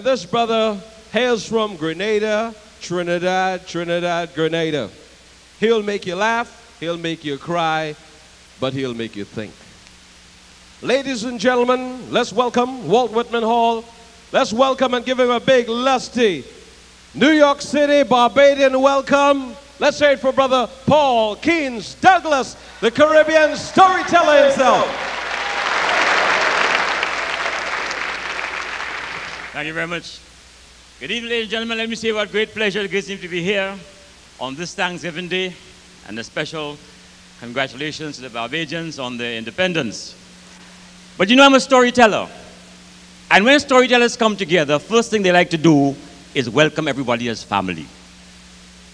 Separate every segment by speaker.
Speaker 1: This brother hails from Grenada, Trinidad, Grenada. He'll make you laugh, he'll make you cry, but he'll make you think. Ladies and gentlemen, let's welcome Walt Whitman Hall. Let's welcome and give him a big, lusty New York City Barbadian welcome. Let's hear it for Brother Paul Keens Douglas, the Caribbean storyteller himself.
Speaker 2: Thank you very much. Good evening, ladies and gentlemen. Let me say what great pleasure it gives me to be here on this Thanksgiving Day, and a special congratulations to the Barbadians on their independence. But you know, I'm a storyteller. And when storytellers come together, first thing they like to do is welcome everybody as family.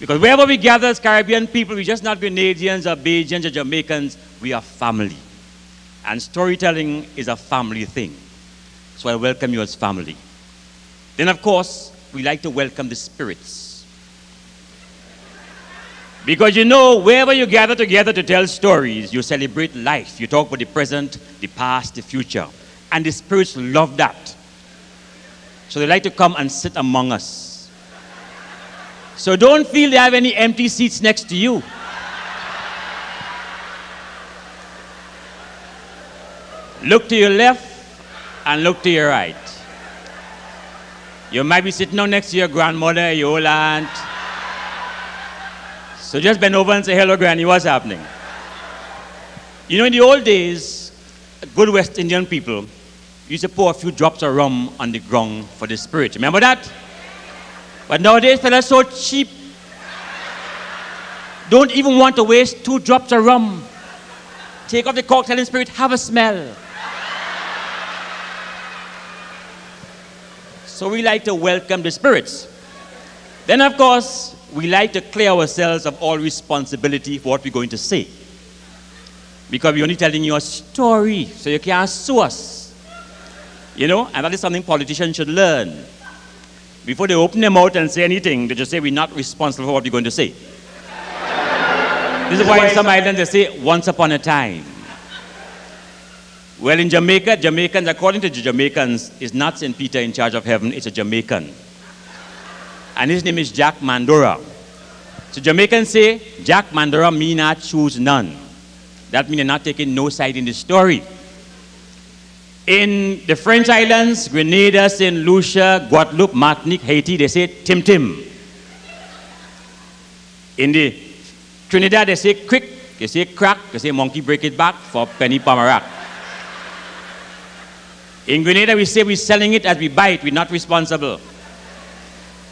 Speaker 2: Because wherever we gather as Caribbean people, we just not Grenadians or Bajans or Jamaicans, we are family. And storytelling is a family thing. So I welcome you as family. Then, of course, we like to welcome the spirits. Because you know, wherever you gather together to tell stories, you celebrate life. You talk about the present, the past, the future. And the spirits love that. So they like to come and sit among us. So don't feel they have any empty seats next to you. Look to your left and look to your right. You might be sitting down next to your grandmother, your old aunt. So just bend over and say, hello, Granny, what's happening? You know, in the old days, good West Indian people used to pour a few drops of rum on the ground for the spirit. Remember that? But nowadays, fellas so cheap. Don't even want to waste 2 drops of rum. Take off the cork, tell the spirit, have a smell. So we like to welcome the spirits. Then, of course, we like to clear ourselves of all responsibility for what we're going to say. Because we're only telling you a story, so you can't sue us. You know, and that is something politicians should learn. Before they open their mouth and say anything, they just say we're not responsible for what we're going to say. This is why in some islands they say, once upon a time. Well, in Jamaica, Jamaicans, according to the Jamaicans, is not St. Peter in charge of heaven, it's a Jamaican. And his name is Jack Mandora. So Jamaicans say, Jack Mandora me not choose none. That means they're not taking no side in the story. In the French islands, Grenada, St. Lucia, Guadeloupe, Martinique, Haiti, they say Tim Tim. In the Trinidad, they say quick, they say crack, they say monkey break it back for penny pomerac. In Grenada, we say we're selling it as we buy it, we're not responsible.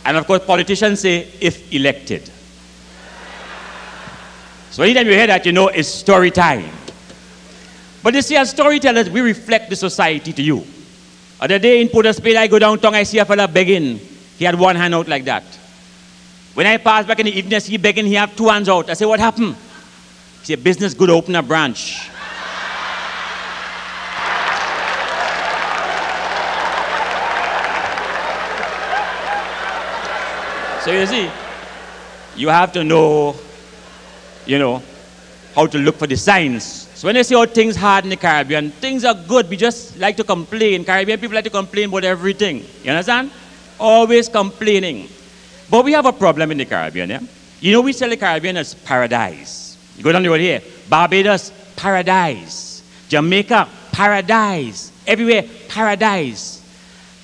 Speaker 2: And of course, politicians say, if elected. So anytime you hear that, you know it's story time. But you see, as storytellers, we reflect the society to you. Other day in Port of Spain, I go downtown, I see a fella begging. He had one hand out like that. When I pass back in the evening, I see he begging, he have 2 hands out. I say, what happened? He said, business good, open a branch. So you see, you have to know, you know, how to look for the signs. So when they say, oh, things hard in the Caribbean, things are good. We just like to complain. Caribbean people like to complain about everything. You understand? Always complaining. But we have a problem in the Caribbean, yeah? You know, we sell the Caribbean as paradise. You go down the road here, Barbados, paradise. Jamaica, paradise. Everywhere, paradise.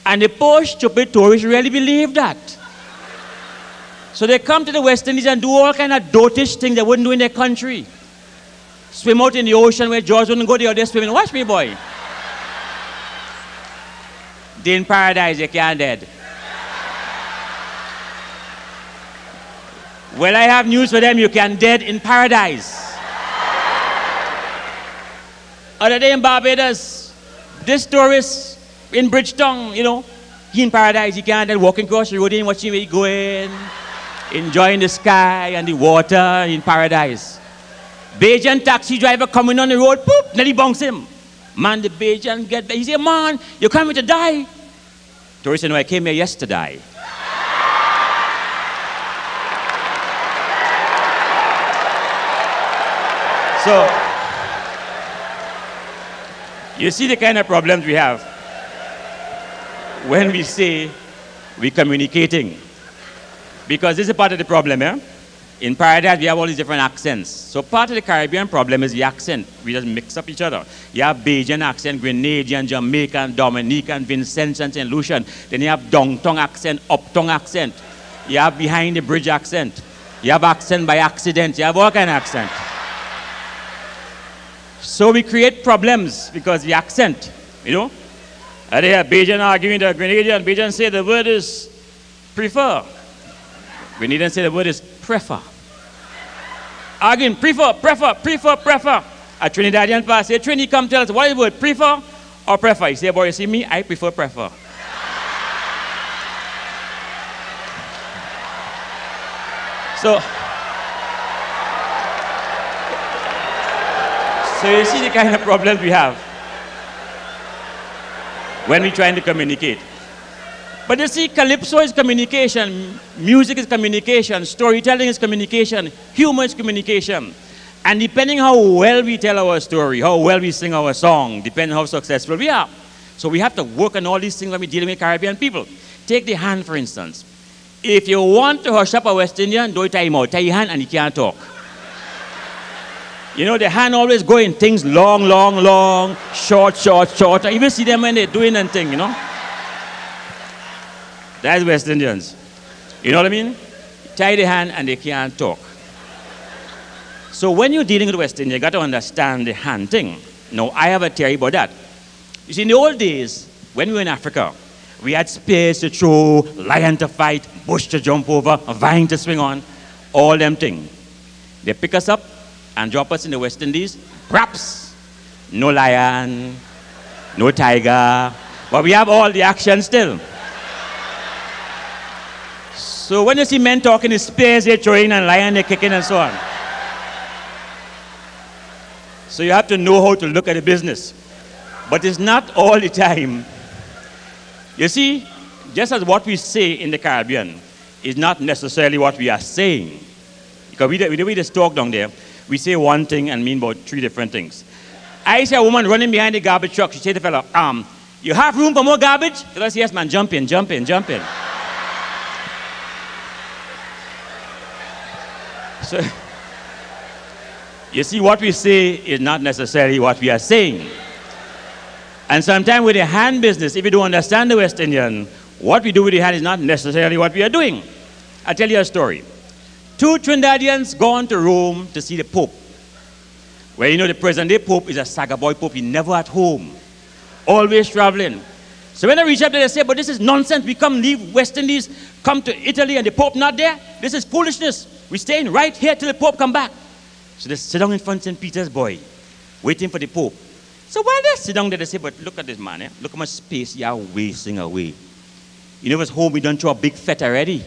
Speaker 2: And the poor, stupid tourists really believe that. So they come to the West Indies and do all kind of dotish things they wouldn't do in their country. Swim out in the ocean where George wouldn't go there, they're swimming. Watch me, boy. They're in paradise, they can't dead. Well, I have news for them, you can dead in paradise. Other day in Barbados, this tourist in Bridgetown, you know, he in paradise, he can't dead, walking across the road, watching where he going. Enjoying the sky and the water in paradise. Bajan taxi driver coming on the road, poop, nearly bounce him. Man, the Bajan get there. He say, man, you're coming to die. Tourist said, no, I came here yesterday. So, you see the kind of problems we have when we say We're communicating. Because this is part of the problem, eh? In Paradise, we have all these different accents. So part of the Caribbean problem is the accent. We just mix up each other. You have Bajan accent, Grenadian, Jamaican, Dominican, Vincentian, St. Lucian. Then you have downtown accent, uptown accent. You have behind the bridge accent. You have accent by accident. You have all kind of accent. So we create problems because the accent, you know. And they have Bajan arguing the Grenadian. Bajan say the word is prefer. Grenadian say the word is prefer. Arguing prefer. A Trinidadian pass say, Trini, come tell us what is the word, prefer or prefer? He say, boy, you see me, I prefer prefer. So you see the kind of problems we have when we're trying to communicate. But you see, calypso is communication, music is communication, storytelling is communication, humor is communication. And depending how well we tell our story, how well we sing our song, depending how successful we are. So we have to work on all these things when we're dealing with Caribbean people. Take the hand, for instance. If you want to hush up a West Indian, don't tie him out. Tie your hand and he can't talk. You know, the hand always going things long, short. You will see them when they're doing anything, you know. That's West Indians. You know what I mean? Tie the hand and they can't talk. So when you're dealing with West Indian, you got to understand the hand thing. Now, I have a theory about that. You see, in the old days, when we were in Africa, we had spears to throw, lion to fight, bush to jump over, a vine to swing on, all them things. They pick us up and drop us in the West Indies. Perhaps no lion, no tiger, but we have all the action still. So when you see men talking, it's spears they're throwing and lion they're kicking and so on. So you have to know how to look at the business. But it's not all the time. You see, just as what we say in the Caribbean is not necessarily what we are saying. Because we just talk down there, we say one thing and mean about 3 different things. I see a woman running behind the garbage truck. She said to the fella, you have room for more garbage? The fella says, yes, man, jump in. So, you see, what we say is not necessarily what we are saying. And sometimes with the hand business, if you don't understand the West Indian, what we do with the hand is not necessarily what we are doing. I'll tell you a story. 2 Trinidadians gone to Rome to see the Pope. Well, you know, the present-day Pope is a saga boy Pope. He's never at home. Always traveling. So when I reach up there, they say, but this is nonsense. We come leave West Indies, come to Italy, and the Pope not there. This is foolishness. We're staying right here till the Pope come back. So they sit down in front of St. Peter's, boy, waiting for the Pope. So while they sit down there, they say, but look at this man, eh? Look how much space you are wasting away. You know, it's home, we don't throw a big fete already.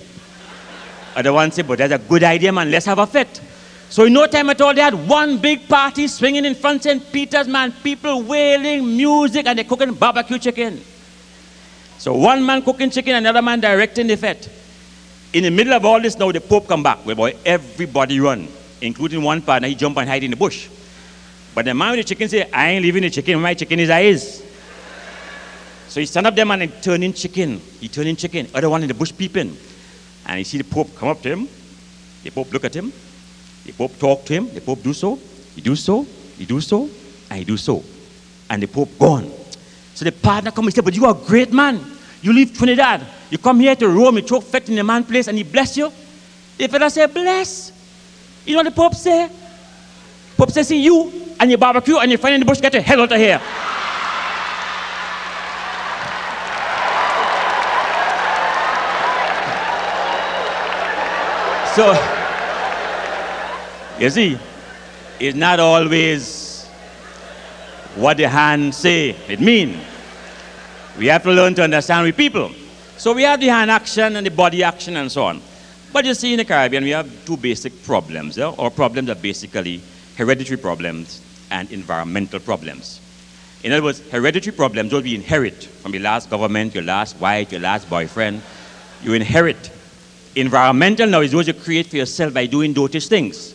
Speaker 2: Other one say, but that's a good idea, man, let's have a fete. So in no time at all, they had one big party swinging in front of St. Peter's, man, people wailing, music, and they're cooking barbecue chicken. So one man cooking chicken, another man directing the fete. In the middle of all this now, the Pope come back. Well, boy, everybody run, including one partner. He jump and hide in the bush. But the man with the chicken say, I ain't leaving the chicken. My chicken is his. So he stand up there, man, and turning chicken. He turning chicken. Other one in the bush peeping. And you see the Pope come up to him. The Pope look at him. The Pope talk to him. The Pope do so. He do so. He do so. And he do so. And the Pope gone. So the partner come and say, but you are a great man. You leave Trinidad. You come here to Rome. You throw fete in the man's place and he bless you. The fella say, bless. You know what the Pope say? Pope says, see you and your barbecue and your friend in the bush, get the hell out of here. So, you see, it's not always what the hand say it mean. We have to learn to understand with people. So we have the hand action and the body action and so on. But you see, in the Caribbean, we have 2 basic problems. Our problems are basically hereditary problems and environmental problems. In other words, hereditary problems, those we inherit from your last government, your last wife, your last boyfriend. You inherit. Environmental now is those you create for yourself by doing those things.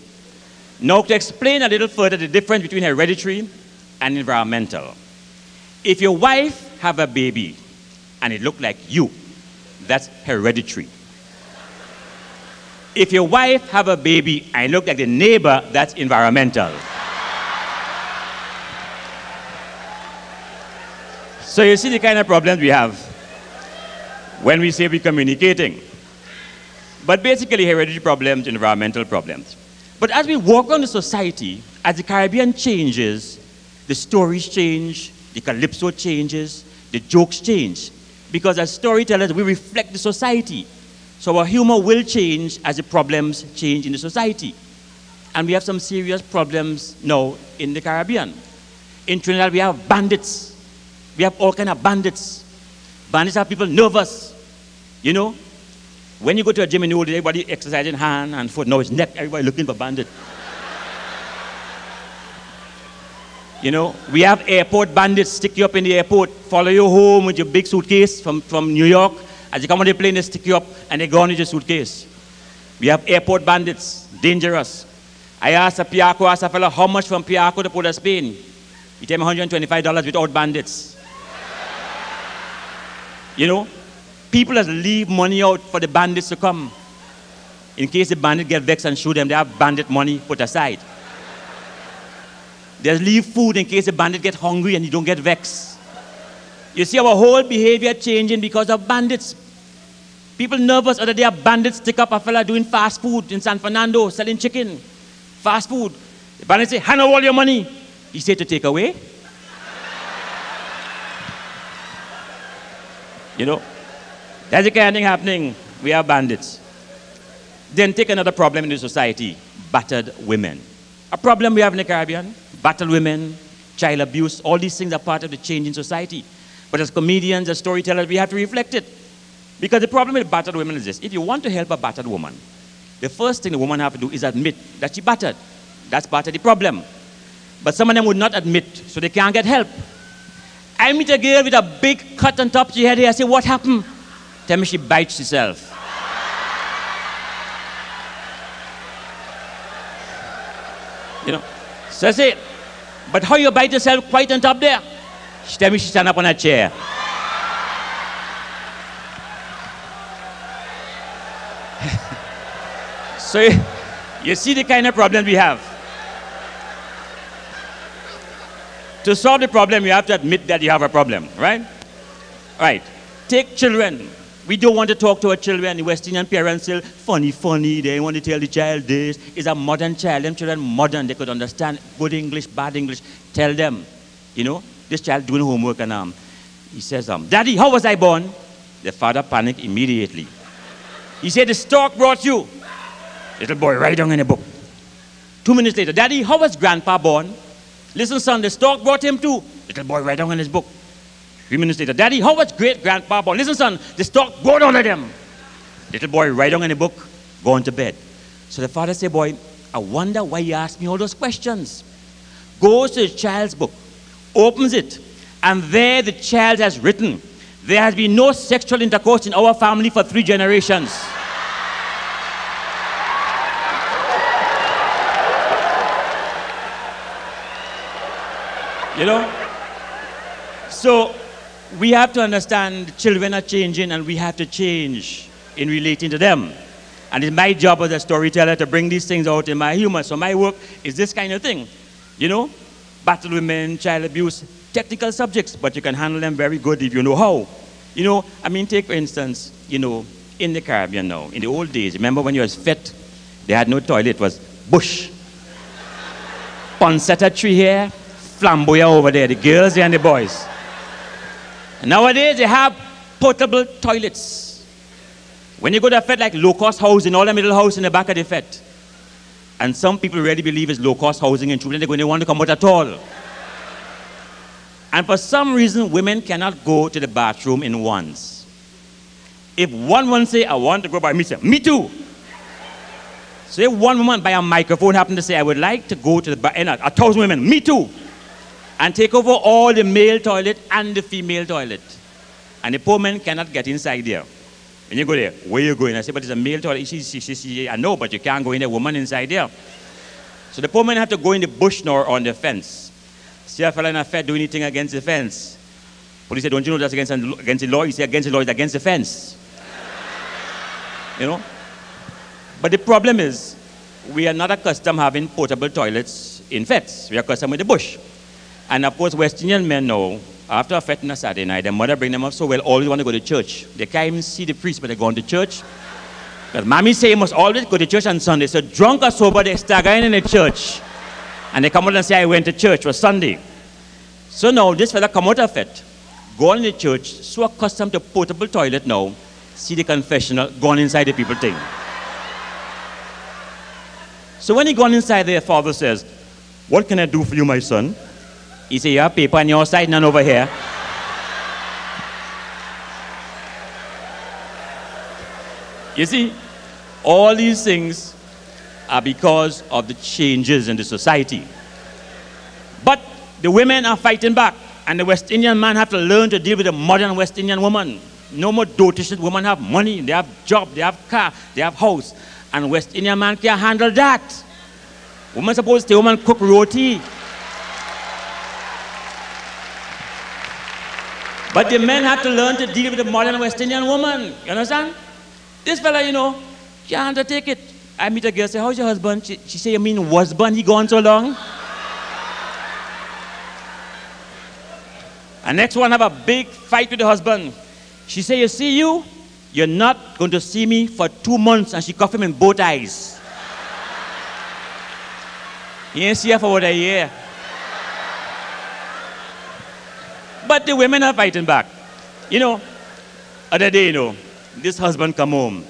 Speaker 2: Now, to explain a little further the difference between hereditary and environmental. If your wife have a baby and it look like you, that's hereditary. If your wife have a baby and look like the neighbor, that's environmental. So you see the kind of problems we have when we say we're communicating. But basically hereditary problems, environmental problems. But as we walk around the society, as the Caribbean changes, the stories change, the calypso changes, the jokes change. Because as storytellers, we reflect the society. So our humor will change as the problems change in the society. And we have some serious problems now in the Caribbean. In Trinidad, we have bandits. We have all kinds of bandits. Bandits have people nervous. You know, when you go to a gym and you everybody exercising hand and foot, now it's neck, everybody looking for bandit. You know, we have airport bandits stick you up in the airport, follow you home with your big suitcase from New York. As you come on the plane, they stick you up and they go on with your suitcase. We have airport bandits, dangerous. I asked a Piaco, asked a fellow, how much from Piaco to Port of Spain? He told me $125 without bandits. You know, people that leave money out for the bandits to come. In case the bandit get vexed and shoot them, they have bandit money put aside. They leave food in case the bandit get hungry and you don't get vexed. You see our whole behavior changing because of bandits. People nervous other day a bandit stick up a fella doing fast food in San Fernando, selling chicken. Fast food. The bandit say, hand over all your money. He said to take away. You know, that's the kind of thing happening. We have bandits. Then take another problem in the society, battered women. A problem we have in the Caribbean, battered women, child abuse, all these things are part of the change in society. But as comedians, as storytellers, we have to reflect it. Because the problem with battered women is this. If you want to help a battered woman, the first thing the woman has to do is admit that she battered. That's part of the problem. But some of them would not admit, so they can't get help. I meet a girl with a big cut on top of her head here. I say, what happened? Tell me she bites herself. You know, so I say, but how you bite yourself quite on top there? She tell me she stand up on a chair. So you see the kind of problem we have. To solve the problem, you have to admit that you have a problem, right? Right. Take children. We don't want to talk to our children. The West Indian parents say, funny, funny. They want to tell the child this. It's a modern child. Them children modern. They could understand good English, bad English. Tell them, you know, this child doing homework and he says, Daddy, how was I born? The father panicked immediately. He said, the stork brought you. Little boy, write down in a book. 2 minutes later, Daddy, how was Grandpa born? Listen, son, the stork brought him too. Little boy, write down in his book. 3 minutes later, Daddy, how was great-grandpa born? Listen, son, the stork brought all of them. Little boy, write down in the book, go on to bed. So the father said, boy, I wonder why you asked me all those questions. Goes to the child's book, opens it, and there the child has written, there has been no sexual intercourse in our family for 3 generations. You know? So we have to understand children are changing and we have to change in relating to them. And it's my job as a storyteller to bring these things out in my humor. So my work is this kind of thing. You know? Battle women, child abuse, technical subjects, but you can handle them very good if you know how. You know, I mean, take for instance, you know, in the Caribbean now, in the old days, remember when you was fit, they had no toilet, it was bush. Poinsettia tree here, flamboyant over there, the girls and the boys. And nowadays they have portable toilets. When you go to a fete like low-cost housing, all the middle house in the back of the fete. And some people really believe it's low-cost housing and children, they're going to want to come out at all. And for some reason, women cannot go to the bathroom in ones. If one woman say, I want to go by me, say, me too. So if one woman by a microphone happen to say, I would like to go to the bathroom, 1,000 women, me too. And take over all the male toilet and the female toilet. And the poor man cannot get inside there. And you go there, where you going? I say, but it's a male toilet. She, I know, but you can't go in there, woman inside there. So the poor man have to go in the bush nor on the fence. See a fella in a fete do anything against the fence. Police said, don't you know that's against the law? He said, against the law is against the fence. you know. But the problem is, we are not accustomed having portable toilets in fetes. We are accustomed with the bush. And of course, West Indian men know, after a fete on a Saturday night, their mother bring them up so well, always want to go to church. They can't even see the priest, but they're going to church. Because mommy say you must always go to church on Sunday. So drunk or sober, they're staggering in the church. And they come out and say, I went to church for Sunday. So now, this fella come out of it, go in the church, so accustomed to portable toilet now, see the confessional, gone inside the people thing. So when he gone inside there, father says, what can I do for you, my son? He say, you have paper on your side, none over here. You see, all these things are because of the changes in the society. But the women are fighting back, and the West Indian man have to learn to deal with the modern West Indian woman. No more dotish. Women have money, they have job, they have car, they have house. And West Indian man can't handle that. Women supposed to stay home and cook roti. But the men have to learn to deal with the modern West Indian woman. You understand? This fella, you know, can't undertake it. I meet a girl, say, how's your husband? She say, you mean husband? He gone so long? And next one have a big fight with the husband. She say, you see you? You're not going to see me for 2 months. And she cuff him in both eyes. He ain't see her for about a year. But the women are fighting back. You know, other day, you know, this husband come home.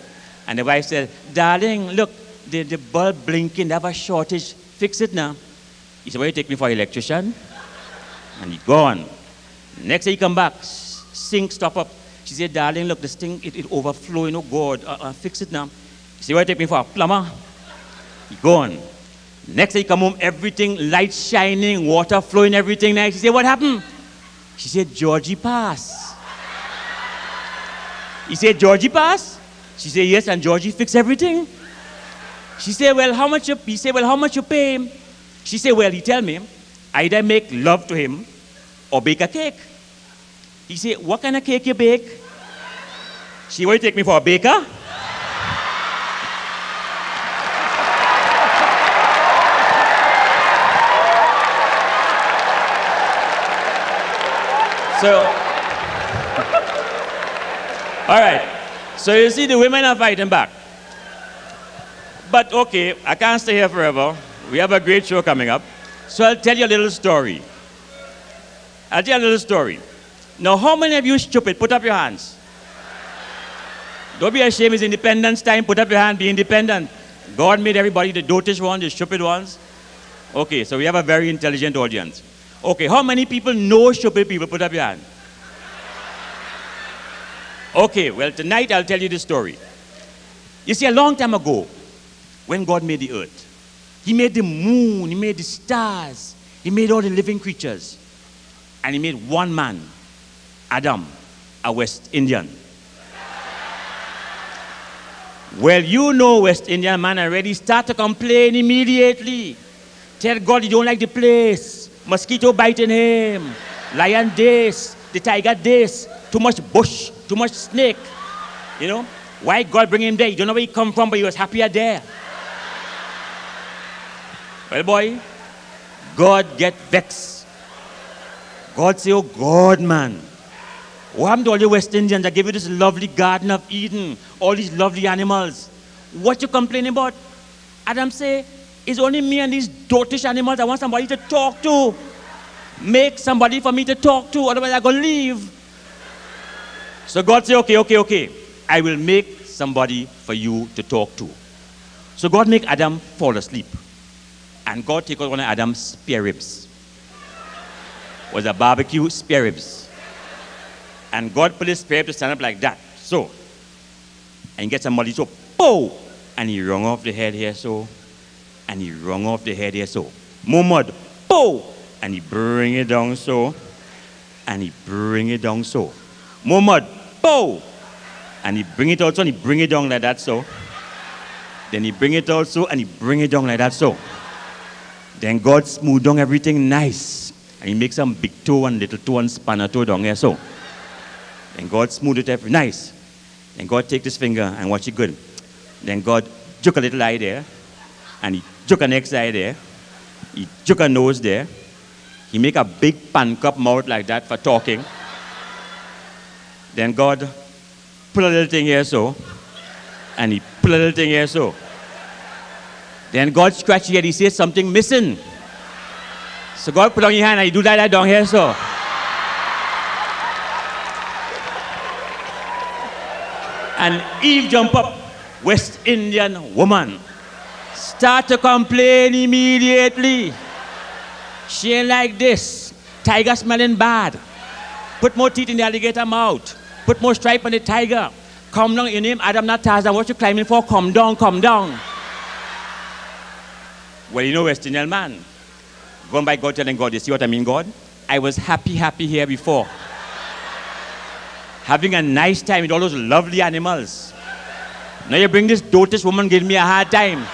Speaker 2: And the wife said, darling, look, the bulb blinking, they have a shortage. Fix it now. He said, why you take me for an electrician? And he gone. Next day he come back, sink stop up. She said, darling, look, this thing, it overflow, you know, God, fix it now. He said, why you take me for a plumber? He gone. Next day he come home, everything, light shining, water flowing, everything nice. He said, what happened? She said, Georgie pass. He said, Georgie pass? She said, yes, and Georgie fix everything. She said, well, how much he said, well, how much you pay him? She said, well, he tell me, either make love to him or bake a cake. He said, what kind of cake you bake? She will take me for a baker? So, all right. So you see, the women are fighting back. But okay, I can't stay here forever. We have a great show coming up. So I'll tell you a little story. Now, how many of you stupid? Put up your hands. Don't be ashamed. It's independence time. Put up your hand. Be independent. God made everybody, the dotish ones, the stupid ones. Okay, so we have a very intelligent audience. Okay, how many people know stupid people? Put up your hand. Okay, well, tonight I'll tell you the story. You see, a long time ago, when God made the earth, He made the moon, He made the stars, He made all the living creatures. And He made one man, Adam, a West Indian. Well, you know West Indian man already start to complain immediately. Tell God you don't like the place. Mosquito biting him. Lion this. The tiger this. Too much bush. Too much snake. You know? Why God bring him there? You don't know where he come from, but he was happier there. Well, boy, God get vexed. God say, oh God, man. What happened to all the West Indians? I gave you this lovely Garden of Eden. All these lovely animals. What you complaining about? Adam say, it's only me and these dotish animals. I want somebody to talk to. Make somebody for me to talk to. Otherwise I'm going to leave. So God say, okay. I will make somebody for you to talk to. So God make Adam fall asleep. And God take out one of Adam's spare ribs. It was a barbecue spare ribs. And God put his spare rib to stand up like that. So. And he gets somebody so. Pow! And he wrung off the head here so. And he wrung off the head here so. More mud. Pow! And he bring it down so. And he bring it down so. More mud. Pow! And he bring it out so and he bring it down like that so. Then he bring it out so and he bring it down like that so. Then God smooth down everything nice. And he makes some big toe and little toe and spanner toe down here so. Then God smooth it every nice. Then God take this finger and watch it good. Then God took a little eye there, and he took a next eye there, he took a nose there, he make a big pan cup mouth like that for talking. Then God put a little thing here so, and he put a little thing here so. Then God scratched here, he says something missing. So God put on your hand and he do that down here so. And Eve jump up, West Indian woman. Start to complain immediately. She ain't like this. Tiger smelling bad. Put more teeth in the alligator mouth. Put more stripe on the tiger. Come down, your name Adam, not Tarzan. What you climbing for? Come down, come down. Well, you know, West Indian man. Going by God, telling God, you see what I mean, God? I was happy here before. Having a nice time with all those lovely animals. Now you bring this dotish woman, giving me a hard time.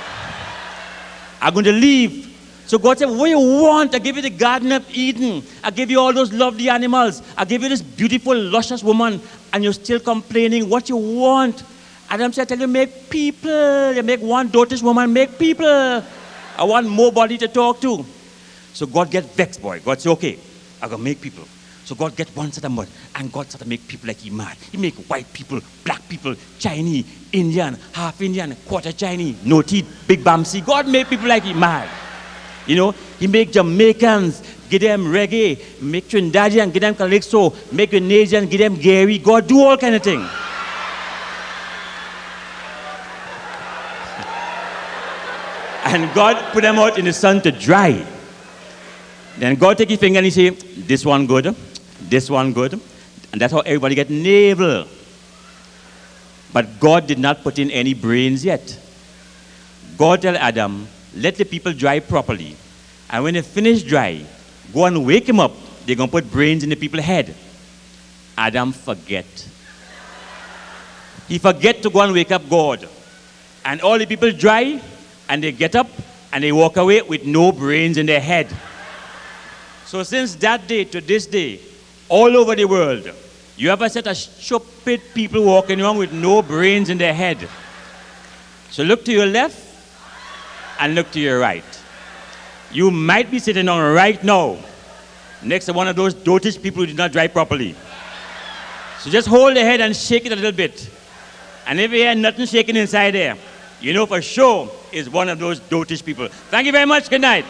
Speaker 2: I'm going to leave. So God said, what do you want? I give you the Garden of Eden. I give you all those lovely animals. I give you this beautiful, luscious woman. And you're still complaining what you want. Adam said, I tell you, make people. You make one dotish woman, make people. I want more body to talk to. So God get vexed, boy. God said, okay, I'm going to make people. So God get one set of mud, and God started to make people like he mad. He make white people, black people, Chinese, Indian, half Indian, quarter Chinese, no teeth, big bamsi. God make people like he mad. You know, he make Jamaicans, give them reggae, make Trinidadian, give them calypso, make Grenadian, give them Gary. God do all kind of things. And God put them out in the sun to dry. Then God take his finger and he say, this one good, this one good. And that's how everybody get navel. But God did not put in any brains yet. God tell Adam, let the people dry properly. And when they finish dry, go and wake him up. They're going to put brains in the people's head. Adam forget. He forget to go and wake up God. And all the people dry, and they get up, and they walk away with no brains in their head. So since that day to this day, all over the world, you have a set of stupid people walking around with no brains in their head. So look to your left and look to your right. You might be sitting on right now next to one of those dotish people who did not drive properly. So just hold the head and shake it a little bit. And if you hear nothing shaking inside there, you know for sure it's one of those dotish people. Thank you very much. Good night.